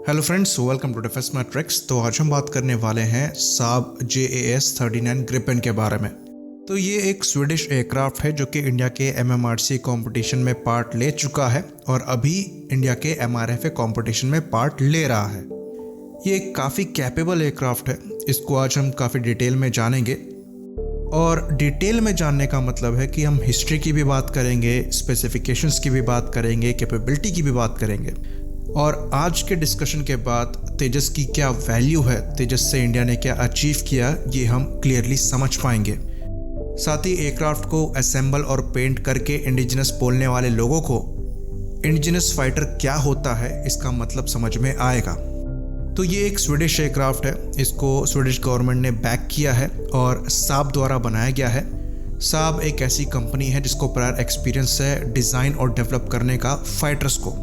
Hello friends, welcome to defence matrix. तो आज हम बात करने वाले हैं साब JAS-39 ग्रिपेन के बारे में। तो ये एक स्वीडिश एयरक्राफ्ट है जो कि इंडिया के MMRC कंपटीशन में पार्ट ले चुका है और अभी इंडिया के MRFA कंपटीशन में पार्ट ले रहा है। ये एक काफ़ी कैपेबल एयरक्राफ्ट है। इसको आज हम काफ़ी डिटेल में जानेंगे और डिटेल में जानने का मतलब है कि हम हिस्ट्री की भी बात करेंगे, स्पेसिफिकेशंस की भी बात करेंगे, कैपेबिलिटी की भी बात करेंगे और आज के डिस्कशन के बाद तेजस की क्या वैल्यू है, तेजस से इंडिया ने क्या अचीव किया, ये हम क्लियरली समझ पाएंगे। साथ ही एयरक्राफ्ट को असेंबल और पेंट करके इंडिजिनस बोलने वाले लोगों को इंडिजिनस फाइटर क्या होता है इसका मतलब समझ में आएगा। तो ये एक स्वीडिश एयरक्राफ्ट है। इसको स्वीडिश गवर्नमेंट ने बैक किया है और साब द्वारा बनाया गया है। साब एक ऐसी कंपनी है जिसको प्रायर एक्सपीरियंस है डिज़ाइन और डेवलप करने का फाइटर्स को।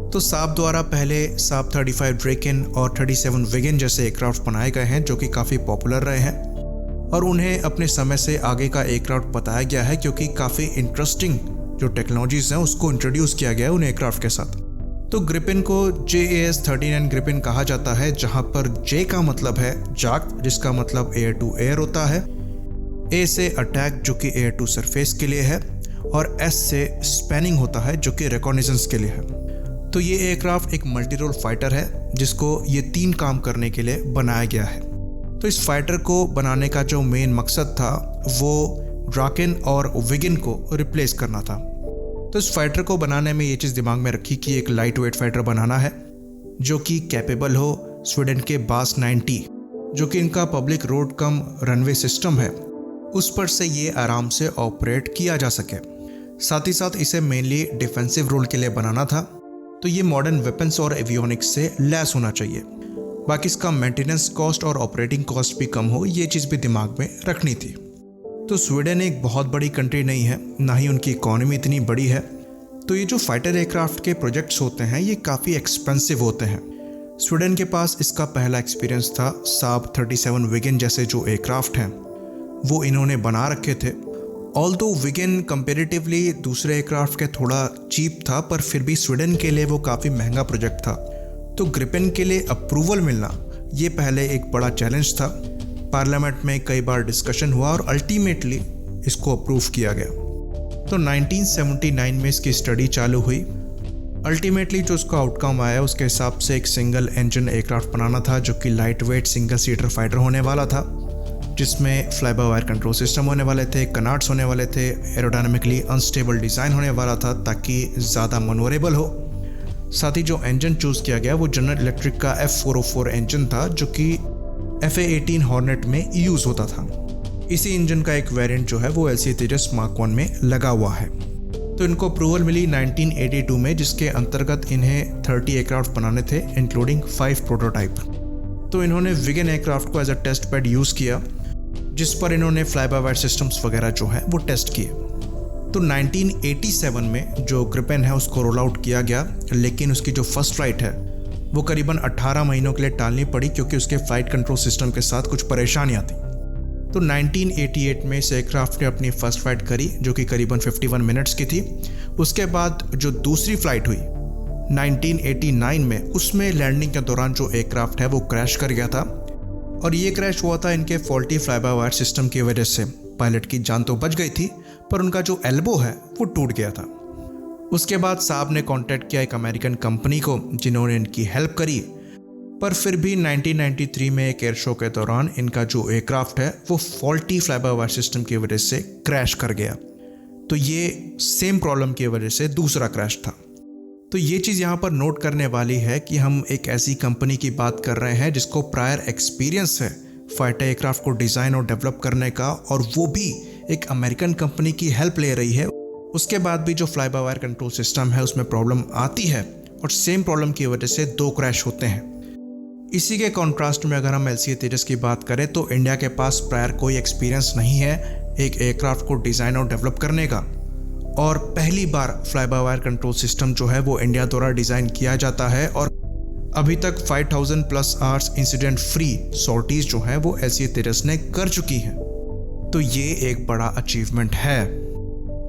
तो साब द्वारा पहले साब 35 ड्रैकन और 37 वेगन जैसे एयरक्राफ्ट बनाए गए हैं जो कि काफ़ी पॉपुलर रहे हैं और उन्हें अपने समय से आगे का एयरक्राफ्ट बताया गया है क्योंकि काफ़ी इंटरेस्टिंग जो टेक्नोलॉजीज़ हैं उसको इंट्रोड्यूस किया गया है उन एयरक्राफ्ट के साथ। तो ग्रिपेन को JAS-39 ग्रिपेन कहा जाता है, जहाँ पर J का मतलब है जाक, जिसका मतलब एयर टू एयर होता है, A से अटैक जो कि एयर टू सरफेस के लिए है और S से स्पैनिंग होता है जो कि रिकॉग्निजेंस के लिए है। तो ये एयरक्राफ्ट एक मल्टी रोल फाइटर है जिसको ये 3 काम करने के लिए बनाया गया है। तो इस फाइटर को बनाने का जो मेन मकसद था वो ड्रैकन और वेगन को रिप्लेस करना था। तो इस फाइटर को बनाने में ये चीज़ दिमाग में रखी कि एक लाइट वेट फाइटर बनाना है जो कि कैपेबल हो स्वीडन के बास 90 जो कि इनका पब्लिक रोड कम रनवे सिस्टम है उस पर से ये आराम से ऑपरेट किया जा सके। साथ ही साथ इसे मेनली डिफेंसिव रोल के लिए बनाना था। तो ये मॉडर्न वेपन्स और एवियोनिक्स से लैस होना चाहिए। बाकी इसका मेंटेनेंस कॉस्ट और ऑपरेटिंग कॉस्ट भी कम हो, ये चीज़ भी दिमाग में रखनी थी। तो स्वीडन एक बहुत बड़ी कंट्री नहीं है, ना ही उनकी इकोनॉमी इतनी बड़ी है। तो ये जो फाइटर एयरक्राफ्ट के प्रोजेक्ट्स होते हैं ये काफ़ी एक्सपेंसिव होते हैं। स्वीडन के पास इसका पहला एक्सपीरियंस था साब 37 वेगन जैसे जो एयरक्राफ्ट हैं वो इन्होंने बना रखे थे। ऑल्दो वेगन कंपेरेटिवली दूसरे एयरक्राफ्ट के थोड़ा चीप था पर फिर भी स्वीडन के लिए वो काफ़ी महंगा प्रोजेक्ट था। तो ग्रिपेन के लिए अप्रूवल मिलना ये पहले एक बड़ा चैलेंज था। पार्लियामेंट में कई बार डिस्कशन हुआ और अल्टीमेटली इसको अप्रूव किया गया। तो 1979 में इसकी स्टडी चालू हुई। अल्टीमेटली जो उसका आउटकम आया उसके हिसाब से एक सिंगल इंजन एयरक्राफ्ट बनाना था जो कि light weight single seater fighter होने वाला था, जिसमें fly by wire control system होने वाले थे, कनाट्स होने वाले थे, एरोडायनामिकली अनस्टेबल डिज़ाइन होने वाला था ताकि ज़्यादा मनोरेबल हो। साथ ही जो इंजन चूज़ किया गया वो जनरल इलेक्ट्रिक का F404 इंजन था जो कि FA-18 हॉर्नेट में यूज़ होता था। इसी इंजन का एक वेरिएंट जो है वो LCA तेजस मार्क 1 में लगा हुआ है। तो इनको अप्रूवल मिली 1982 में, जिसके अंतर्गत इन्हें 30 एयरक्राफ्ट बनाने थे इंक्लूडिंग 5 प्रोटोटाइप। तो इन्होंने वेगन एयरक्राफ्ट को as a test bed use किया जिस पर इन्होंने फ्लाई बाय वायर सिस्टम्स वगैरह जो है वो टेस्ट किए। तो 1987 में जो ग्रिपेन है उसको रोल आउट किया गया, लेकिन उसकी जो फर्स्ट फ्लाइट है वो करीबन 18 महीनों के लिए टालनी पड़ी क्योंकि उसके फ्लाइट कंट्रोल सिस्टम के साथ कुछ परेशानियाँ थी। तो 1988 में इस एयरक्राफ्ट ने अपनी फर्स्ट फ्लाइट करी जो कि करीबन 51 मिनट्स की थी। उसके बाद जो दूसरी फ्लाइट हुई 1989 में, उसमें लैंडिंग के दौरान जो एयरक्राफ्ट है वो क्रैश कर गया था और ये क्रैश हुआ था इनके faulty fly by wire system की वजह से। पायलट की जान तो बच गई थी पर उनका जो एल्बो है वो टूट गया था। उसके बाद साहब ने कांटेक्ट किया एक अमेरिकन कंपनी को जिन्होंने इनकी हेल्प करी, पर फिर भी 1993 में एक एयर शो के दौरान इनका जो एयरक्राफ्ट है वो faulty fly by wire system की वजह से क्रैश कर गया। तो ये सेम प्रॉब्लम की वजह से दूसरा क्रैश था। तो ये चीज़ यहाँ पर नोट करने वाली है कि हम एक ऐसी कंपनी की बात कर रहे हैं जिसको प्रायर एक्सपीरियंस है फाइटर एयरक्राफ्ट को डिज़ाइन और डेवलप करने का, और वो भी एक अमेरिकन कंपनी की हेल्प ले रही है। उसके बाद भी जो fly by wire control system है उसमें प्रॉब्लम आती है और सेम प्रॉब्लम की वजह से 2 क्रैश होते हैं। इसी के कॉन्ट्रास्ट में अगर हम LCA तेजस की बात करें तो इंडिया के पास प्रायर कोई एक्सपीरियंस नहीं है एक एयरक्राफ्ट को डिज़ाइन और डेवलप करने का, और पहली बार fly by wire control system जो है वो इंडिया द्वारा डिज़ाइन किया जाता है और अभी तक 5000+ आवर्स इंसिडेंट फ्री सॉर्टीज जो हैं वो LCA तेजस ने कर चुकी हैं। तो ये एक बड़ा अचीवमेंट है।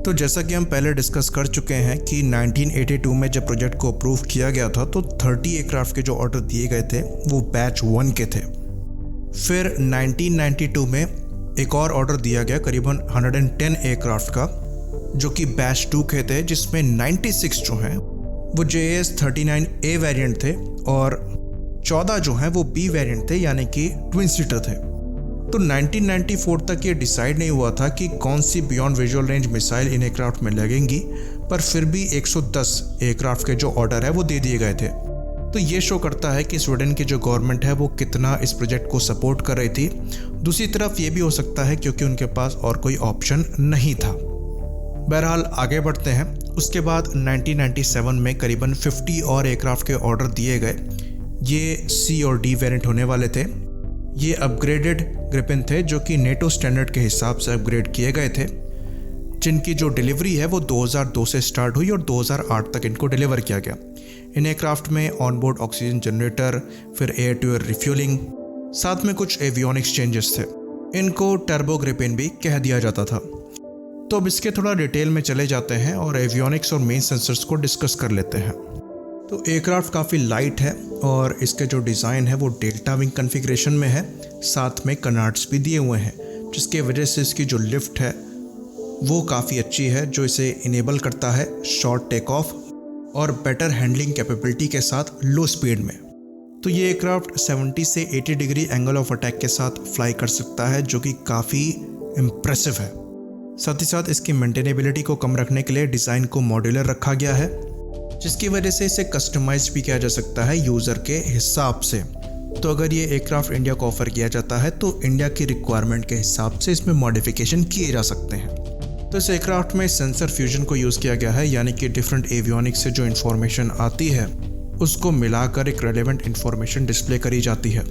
तो जैसा कि हम पहले डिस्कस कर चुके हैं कि 1982 में जब प्रोजेक्ट को अप्रूव किया गया था तो 30 एयरक्राफ्ट के जो ऑर्डर दिए गए थे वो बैच 1 के थे। फिर 1992 में एक और ऑर्डर दिया गया करीबन 110 एयरक्राफ्ट का, जो कि बैच 2 के थे, जिसमें 96 जो हैं वो JAS 39A वेरिएंट थे और 14 जो हैं वो B वेरिएंट थे, यानी कि ट्विन सीटर थे। तो 1994 तक ये डिसाइड नहीं हुआ था कि कौन see beyond visual range missile in aircraft में लगेंगी, पर फिर भी 110 एयरक्राफ्ट के जो ऑर्डर है वो दे दिए गए थे। तो ये शो करता है कि स्वीडन की जो गवर्नमेंट है वो कितना इस प्रोजेक्ट को सपोर्ट कर रही थी। दूसरी तरफ ये भी हो सकता है क्योंकि उनके पास और कोई ऑप्शन नहीं था। बहरहाल आगे बढ़ते हैं। उसके बाद 1997 में करीबन 50 और एयरक्राफ्ट के ऑर्डर दिए गए। ये C और D वेरिएंट होने वाले थे। ये अपग्रेडेड ग्रिपिन थे जो कि नेटो स्टैंडर्ड के हिसाब से अपग्रेड किए गए थे, जिनकी जो डिलीवरी है वो 2002 से स्टार्ट हुई और 2008 तक इनको डिलीवर किया गया। इन एयरक्राफ्ट में ऑनबोर्ड ऑक्सीजन जनरेटर, फिर एयर टू एयर रिफ्यूलिंग, साथ में कुछ एवियोनिक्स चेंजेस थे। इनको टर्बो ग्रिपिन भी कह दिया जाता था। तो अब इसके थोड़ा डिटेल में चले जाते हैं और एवियोनिक्स और मेन सेंसर्स को डिस्कस कर लेते हैं। तो एयरक्राफ्ट काफ़ी लाइट है और इसके जो डिज़ाइन है वो डेल्टा विंग कन्फिग्रेशन में है, साथ में कनार्ड्स भी दिए हुए हैं, जिसके वजह से इसकी जो लिफ्ट है वो काफ़ी अच्छी है, जो इसे इनेबल करता है शॉर्ट टेक ऑफ और बेटर हैंडलिंग कैपेबिलिटी के साथ लो स्पीड में। तो ये एयरक्राफ्ट 70 से 80 डिग्री एंगल ऑफ अटैक के साथ फ्लाई कर सकता है, जो कि काफ़ी इम्प्रेसिव है। साथ ही साथ इसकी मेंटेनेबिलिटी को कम रखने के लिए डिज़ाइन को मॉड्यूलर रखा गया है, जिसकी वजह से इसे कस्टमाइज भी किया जा सकता है यूज़र के हिसाब से। तो अगर ये एयरक्राफ्ट इंडिया को ऑफर किया जाता है तो इंडिया की रिक्वायरमेंट के हिसाब से इसमें मॉडिफिकेशन किए जा सकते हैं। तो इस एयरक्राफ्ट में सेंसर फ्यूजन को यूज़ किया गया है, यानी कि डिफरेंट एवियोनिक्स से जो इन्फॉर्मेशन आती है उसको मिलाकर एक रेलेवेंट इन्फॉर्मेशन डिस्प्ले करी जाती है।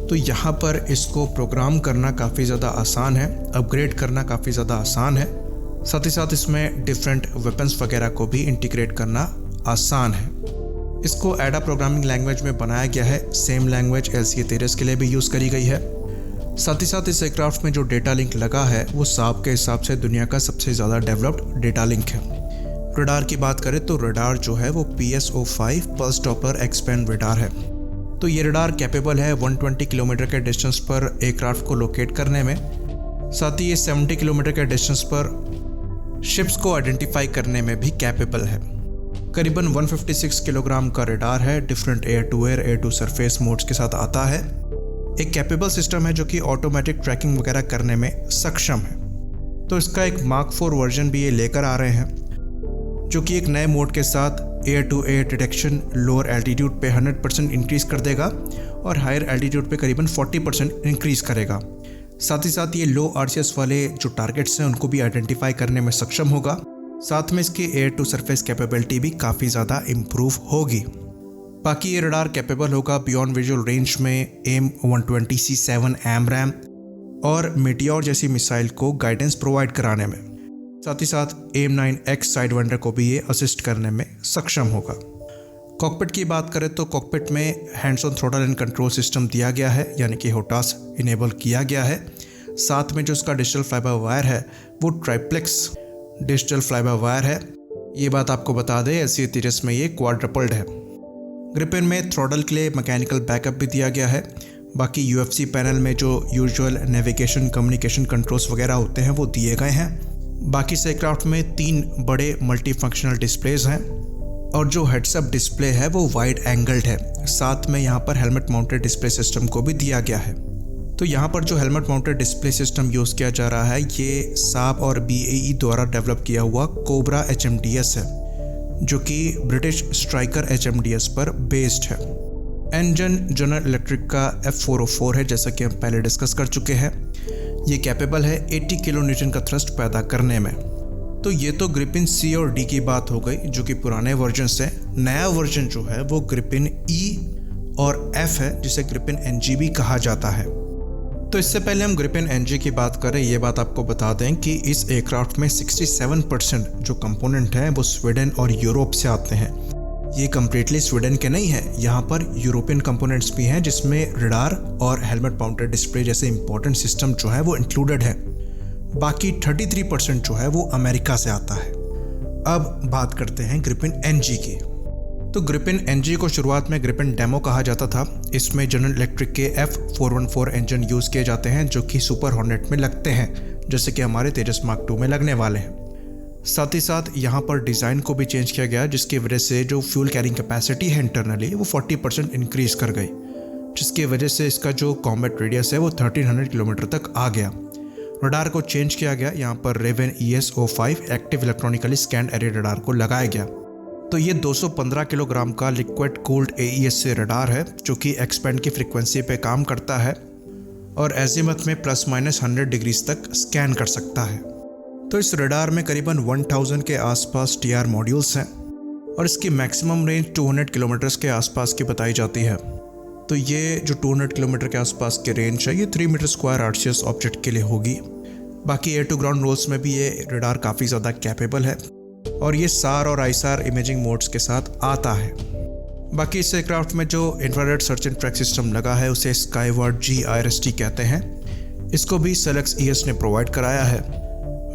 तो यहाँ पर इसको प्रोग्राम करना काफ़ी ज़्यादा आसान है, अपग्रेड करना काफ़ी ज़्यादा आसान है। साथ ही साथ इसमें डिफरेंट वेपन्स वगैरह को भी इंटीग्रेट करना आसान है। इसको एडा प्रोग्रामिंग लैंग्वेज में बनाया गया है। सेम लैंग्वेज LCA-13 के लिए भी यूज़ करी गई है। साथ ही साथ इस एयरक्राफ्ट में जो डेटा लिंक लगा है वो साब के हिसाब से दुनिया का सबसे ज़्यादा डेवलप्ड डेटा लिंक है। रडार की बात करें तो रडार जो है वो PSO-5 pulse Doppler expand radar है। तो ये रडार कैपेबल है 120 किलोमीटर के डिस्टेंस पर एयरक्राफ्ट को लोकेट करने में। साथ ही ये 70 किलोमीटर के डिस्टेंस पर शिप्स को आइडेंटिफाई करने में भी कैपेबल है। करीबन 156 किलोग्राम का रडार है, different air to surface modes के साथ आता है। एक कैपेबल सिस्टम है जो कि ऑटोमेटिक ट्रैकिंग वगैरह करने में सक्षम है। तो इसका एक Mark 4 वर्जन भी ये लेकर आ रहे हैं, जो कि एक नए मोड के साथ air to air detection lower altitude पे 100% इंक्रीज़ कर देगा और हायर एल्टीट्यूड पे करीबन 40% इंक्रीज़ करेगा। साथ ही साथ ये लो RCS वाले जो टारगेट्स हैं उनको भी आइडेंटिफाई करने में सक्षम होगा। साथ में इसकी एयर टू सरफेस कैपेबिलिटी भी काफ़ी ज़्यादा इम्प्रूव होगी। बाकी ये रडार कैपेबल होगा बियॉन्ड विजुअल रेंज में AIM-120C7 AMRAAM और मीटियोर जैसी मिसाइल को गाइडेंस प्रोवाइड कराने में। साथ ही साथ AIM-9X साइडविंडर को भी ये असिस्ट करने में सक्षम होगा। कॉकपिट की बात करें तो कॉकपिट में hands on throttle and control system दिया गया है, यानी कि HOTAS इनेबल किया गया है। साथ में जो इसका डिजिटल फाइबर वायर है वो ट्राइप्लेक्स डिजिटल फाइबर वायर है। ये बात आपको बता दें, LCA-13 में ये क्वाड्रपल्ड है। ग्रिपिन में थ्रोटल के लिए मैकेनिकल बैकअप भी दिया गया है। बाकी UFC पैनल में जो यूजुअल नेविगेशन कम्युनिकेशन कंट्रोल्स वगैरह होते हैं वो दिए गए हैं। बाकी इस एयरक्राफ्ट में 3 बड़े मल्टी फंक्शनल डिस्प्लेज हैं और जो हेड्सअप डिस्प्ले है वो वाइड एंगल्ड है। साथ में यहाँ पर हेलमेट माउंटेड डिस्प्ले सिस्टम को भी दिया गया है। तो यहाँ पर जो helmet mounted display system use किया जा रहा है ये साब और BAE द्वारा डेवलप किया हुआ कोबरा HMDS है, जो कि ब्रिटिश स्ट्राइकर HMDS पर बेस्ड है। इंजन जनरल इलेक्ट्रिक का F404 है, जैसा कि हम पहले डिस्कस कर चुके हैं। ये कैपेबल है 80 किलो न्यूटन का थ्रस्ट पैदा करने में। तो ये तो ग्रिपिन C और D की बात हो गई, जो कि पुराने वर्जन से। नया वर्जन जो है वो ग्रिपिन E और F है, जिसे ग्रिपिन NG भी कहा जाता है। तो इससे पहले हम ग्रिपिन NG की बात करें, ये बात आपको बता दें कि इस एयरक्राफ्ट में 67% जो कंपोनेंट हैं वो स्वीडन और यूरोप से आते हैं। ये कम्प्लीटली स्वीडन के नहीं है, यहाँ पर यूरोपियन कंपोनेंट्स भी हैं, जिसमें रडार और हेलमेट माउंटेड डिस्प्ले जैसे इंपॉर्टेंट सिस्टम जो है वो इंक्लूडेड है। बाकी 33% जो है वो अमेरिका से आता है। अब बात करते हैं ग्रिपेन NG की। तो ग्रिपेन NG को शुरुआत में ग्रिपेन डेमो कहा जाता था। इसमें जनरल इलेक्ट्रिक के F414 इंजन यूज़ किए जाते हैं जो कि सुपर हॉर्नेट में लगते हैं, जैसे कि हमारे तेजस मार्क 2 में लगने वाले हैं। साथ ही साथ यहाँ पर डिज़ाइन को भी चेंज किया गया, जिसकी वजह से जो फ्यूल कैरिंग कैपेसिटी है इंटरनली वो 40% इंक्रीज़ कर गई, जिसकी वजह से इसका जो कॉम्बैट रेडियस है वो 1300 किलोमीटर तक आ गया। रडार को चेंज किया गया, यहाँ पर Raven ES-05 active electronically scan array radar को लगाया गया। तो ये 215 किलोग्राम का लिक्विड कूल्ड AES से रडार है जो कि एक्सपैंड की फ्रिक्वेंसी पे काम करता है और एजीमथ में ±100 डिग्रीज तक स्कैन कर सकता है। तो इस रडार में करीबन 1000 के आसपास TR मॉड्यूल्स हैं और इसकी मैक्सिमम रेंज 200 किलोमीटर्स के आसपास की बताई जाती है। तो ये जो 200 किलोमीटर के आसपास की रेंज है ये 3 मीटर स्क्वायर RCS ऑब्जेक्ट के लिए होगी। बाकी एयर टू ग्राउंड रोल्स में भी ये रडार काफ़ी ज़्यादा कैपेबल है और ये SAR और ISAR इमेजिंग मोड्स के साथ आता है। बाकी इस एयरक्राफ्ट में जो infrared search and track system लगा है उसे स्काईवर्ड GIRST कहते हैं। इसको भी सेलेक्स ES ने प्रोवाइड कराया है।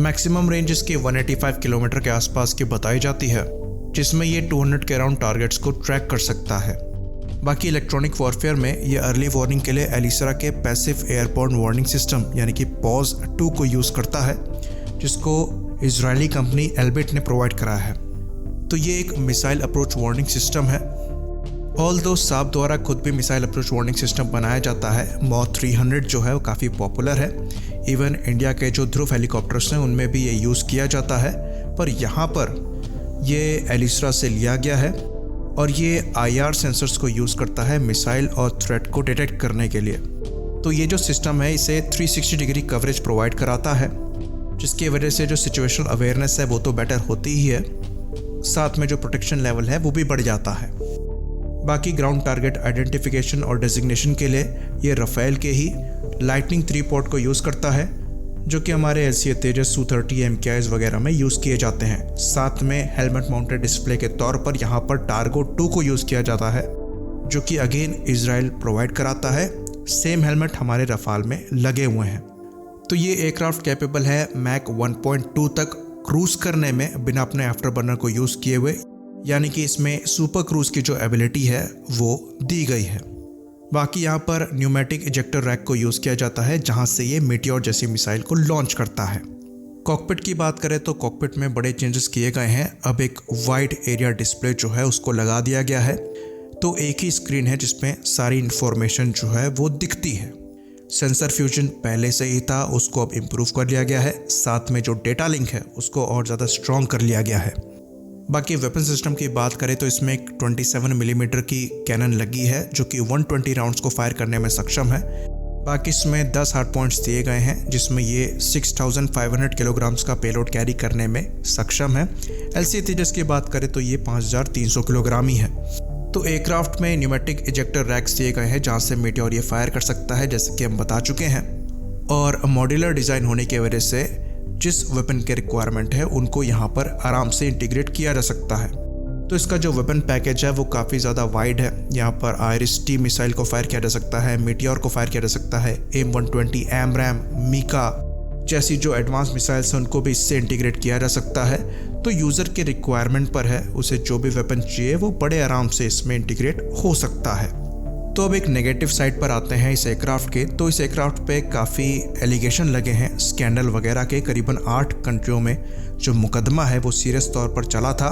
मैक्सिमम रेंज इसकी 185 किलोमीटर के आसपास की बताई जाती है, जिसमें ये 200 के अराउंड टारगेट्स को ट्रैक कर सकता है। बाकी इलेक्ट्रॉनिक वॉरफेयर में ये अर्ली वार्निंग के लिए एलिसरा के पैसिव एयरबोर्न वार्निंग सिस्टम यानी कि PAWS-2 को यूज़ करता है, जिसको इजरायली कंपनी एल्बिट ने प्रोवाइड कराया है। तो ये एक मिसाइल अप्रोच वार्निंग सिस्टम है। ऑल्दो साब द्वारा खुद भी मिसाइल अप्रोच वार्निंग सिस्टम बनाया जाता है। मॉथ 300 जो है वो काफ़ी पॉपुलर है। इवन इंडिया के जो ध्रुव हेलीकॉप्टर्स हैं उनमें भी ये यूज़ किया जाता है, पर यहाँ पर ये एलिसरा से लिया गया है और ये IR सेंसर्स को यूज़ करता है मिसाइल और थ्रेट को डिटेक्ट करने के लिए। तो ये जो सिस्टम है इसे 360 डिग्री कवरेज प्रोवाइड कराता है, जिसकी वजह से जो सिचुएशनल अवेयरनेस है वो तो बेटर होती ही है, साथ में जो प्रोटेक्शन लेवल है वो भी बढ़ जाता है। बाकी ग्राउंड टारगेट आइडेंटिफिकेशन और डेजिग्नेशन के लिए ये राफेल के ही लाइटनिंग 3 पोर्ट को यूज़ करता है, जो कि हमारे LCA तेजस Su-30 MKIs वगैरह में यूज़ किए जाते हैं। साथ में हेलमेट माउंटेड डिस्प्ले के तौर पर यहाँ पर टार्गो 2 को यूज़ किया जाता है, जो कि अगेन इजराइल प्रोवाइड कराता है। सेम हेलमेट हमारे रफाल में लगे हुए हैं। तो ये एयरक्राफ्ट कैपेबल है मैक 1.2 तक क्रूज़ करने में बिना अपने आफ्टर बर्नर को यूज़ किए हुए, यानी कि इसमें सुपर क्रूज़ की जो एबिलिटी है वो दी गई है। बाकी यहाँ पर न्यूमेटिक इजेक्टर रैक को यूज़ किया जाता है, जहाँ से ये मीटियोर जैसी मिसाइल को लॉन्च करता है। कॉकपिट की बात करें तो कॉकपिट में बड़े चेंजेस किए गए हैं। अब एक वाइड एरिया डिस्प्ले जो है उसको लगा दिया गया है, तो एक ही स्क्रीन है जिसमें सारी इन्फॉर्मेशन जो है वो दिखती है। सेंसर फ्यूजन पहले से ही था, उसको अब इम्प्रूव कर लिया गया है। साथ में जो डेटा लिंक है उसको और ज़्यादा स्ट्रॉन्ग कर लिया गया है। बाकी वेपन सिस्टम की बात करें तो इसमें एक 27 मिलीमीटर की कैनन लगी है, जो कि 120 राउंड्स को फायर करने में सक्षम है। बाकी इसमें 10 हार्ड पॉइंट्स दिए गए हैं, जिसमें ये 6500 किलोग्राम्स का पेलोड कैरी करने में सक्षम है। LCA तेजस की बात करें तो ये 5300 किलोग्राम ही है। तो एयरक्राफ्ट में न्यूमेटिक इजेक्टर रैक्स दिए गए हैं, जहाँ से मीटियोर ये फायर कर सकता है, जैसे कि हम बता चुके हैं। और मॉड्यूलर डिज़ाइन होने की वजह से जिस वेपन के रिक्वायरमेंट है उनको यहाँ पर आराम से इंटीग्रेट किया जा सकता है। तो इसका जो वेपन पैकेज है वो काफ़ी ज़्यादा वाइड है। यहाँ पर IRIS-T मिसाइल को फायर किया जा सकता है, मीटियोर को फायर किया जा सकता है, AIM-120, AMRAAM, मीका जैसी जो एडवांस मिसाइल्स हैं उनको भी इससे इंटीग्रेट किया जा सकता है। तो यूज़र के रिक्वायरमेंट पर है, उसे जो भी वेपन चाहिए वो बड़े आराम से इसमें इंटीग्रेट हो सकता है। तो अब एक नेगेटिव साइड पर आते हैं इस एयरक्राफ्ट के। तो इस एयरक्राफ्ट पे काफ़ी एलिगेशन लगे हैं स्कैंडल वगैरह के। करीबन 8 कंट्रियों में जो मुकदमा है वो सीरियस तौर पर चला था।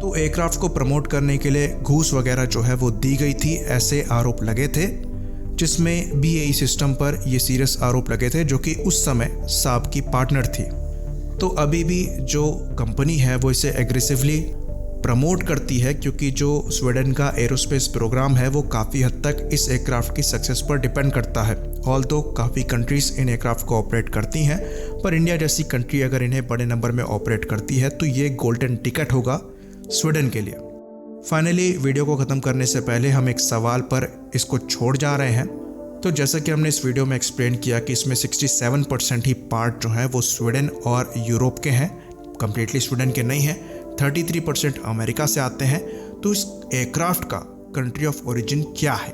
तो एयरक्राफ्ट को प्रमोट करने के लिए घूस वगैरह जो है वो दी गई थी, ऐसे आरोप लगे थे, जिसमें BAE सिस्टम पर ये सीरियस आरोप लगे थे, जो कि उस समय साब की पार्टनर थी। तो अभी भी जो कंपनी है वो इसे एग्रेसिवली प्रमोट करती है, क्योंकि जो स्वीडन का एरोस्पेस प्रोग्राम है वो काफ़ी हद तक इस एयरक्राफ्ट की सक्सेस पर डिपेंड करता है। ऑल्दो काफ़ी कंट्रीज़ इन एयरक्राफ्ट को ऑपरेट करती हैं, पर इंडिया जैसी कंट्री अगर इन्हें बड़े नंबर में ऑपरेट करती है तो ये गोल्डन टिकट होगा स्वीडन के लिए। फाइनली वीडियो को ख़त्म करने से पहले हम एक सवाल पर इसको छोड़ जा रहे हैं। तो जैसा कि हमने इस वीडियो में एक्सप्लेन किया कि इसमें 67% ही पार्ट जो है वो स्वीडन और यूरोप के हैं, कम्प्लीटली स्वीडन के नहीं हैं। 33% अमेरिका से आते हैं। तो इस एयरक्राफ्ट का कंट्री ऑफ ओरिजिन क्या है?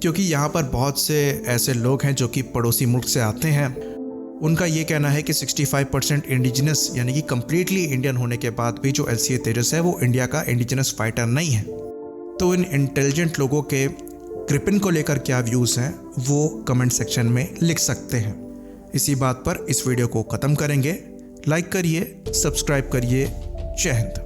क्योंकि यहाँ पर बहुत से ऐसे लोग हैं जो कि पड़ोसी मुल्क से आते हैं उनका ये कहना है कि 65% इंडिजिनस यानी कि कम्प्लीटली इंडियन होने के बाद भी जो LCA तेजस है वो इंडिया का इंडिजिनस फाइटर नहीं है। तो इन इंटेलिजेंट लोगों के ग्रिपेन को लेकर क्या व्यूज़ हैं वो कमेंट सेक्शन में लिख सकते हैं। इसी बात पर इस वीडियो को ख़त्म करेंगे। लाइक करिए, सब्सक्राइब करिए। जय हिंद।